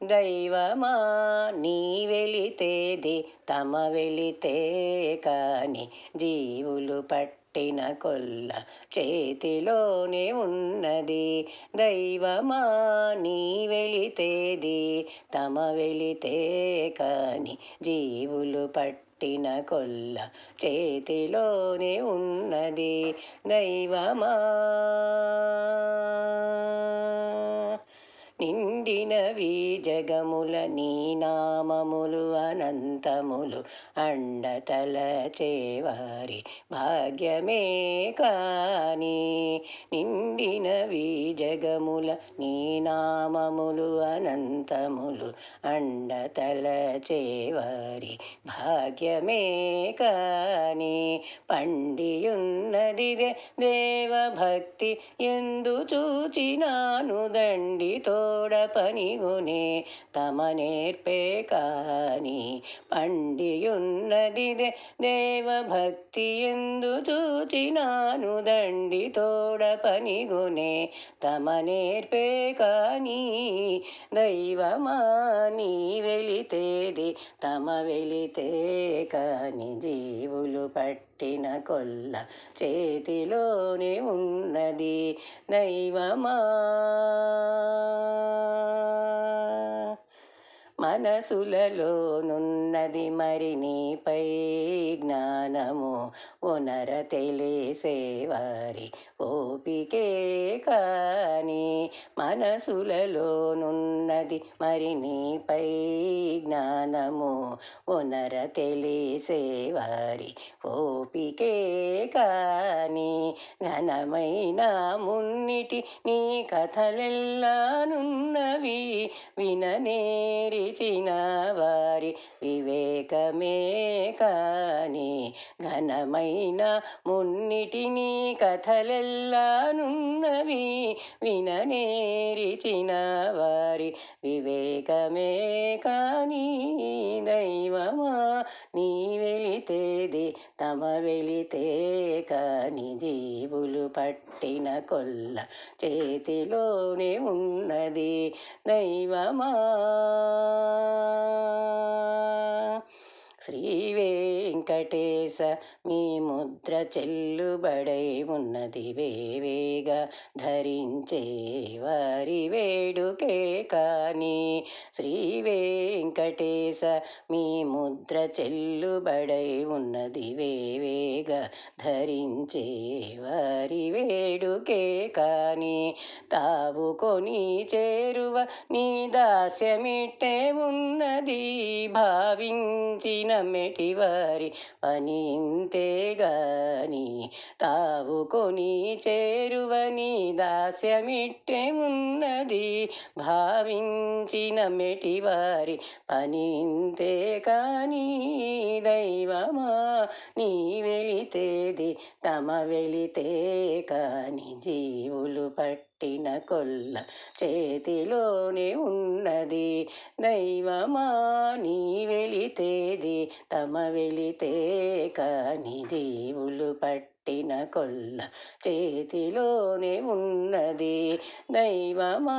దైవమా నీ వెలితేది తమ వెలితే కాని జీవులు పట్టిన కొల్ల చేతిలోనే ఉన్నది. దైవమా నీ వెలితేది తమ వెలితే కాని జీవులు పట్టిన కొల్ల చేతిలోనే ఉన్నది. దైవమా నిండినవి జగముల నీ నామములు అనంతములు అండతలచేవారి భాగ్యమే కాని. నిండినవి జగముల నీ నామములు అనంతములు అండతలచేవారి భాగ్యమే కాని. పండియున్నది దేవభక్తి ఎందు చూచినాను దండితో పనిగునే తమ నేర్పే కాని. పండియున్నది దేవభక్తి ఎందు చూచినాను దండితోడ పనిగునే తమ నేర్పే కాని. దైవమా నీ వెలితేది తమ వెలితే కాని జీవులు పట్టిన కొల్ల చేతిలోనే ఉన్నది. దైవమా మనసులలోనున్నది మరి నీపై జ్ఞానము ఒనర తెలిసేవారి ఓపికే కాని. మనసులలోనున్నది మరి నీపై జ్ఞానము ఒనర తెలిసేవారి ఓపికే కాని. ఘనమైన మున్నిటి నీ కథలెల్లానున్నవి విననేరిచిన వారి వివేకమే కాని. ఘనమైన మున్నిటి నీ కథలెల్లానున్నవి విననేరిచిన వారి వివేకమే కాని. దైవమా నీ వెలితేది తమ వెలితే కాని జీవులు పట్టిన కొల్ల చేతిలోనే ఉన్నది. దైవమా శ్రీ వెంకటేశ మీ ముద్ర చెల్లుబడై ఉన్నది వేవేగా ధరించే వారి వేడుకే కాని. శ్రీ వెంకటేశ మీ ముద్ర చెల్లుబడై ఉన్నది వేవేగా ధరించే వారి వేడుకే కాని. తావు కొని చేరువ నీ దాస్యమిట్టే ఉన్నది భావించిన మెటివారి పని ఇంతేగాని. తావు కొని చేరువ నీ దాస్యమిట్టే ఉన్నది భావించిన మెటివారి పని ఇంతే కాని. దైవమా నీ వెలితేది తమ వెలితే కాని జీవులు పట్టిన కొల్ల చేతిలోనే ఉన్నది. దైవమా నీ వెలితేది తమ వెలితే కాని జీవులు పట్టిన కొల్ల చేతిలోనే ఉన్నది. దైవమా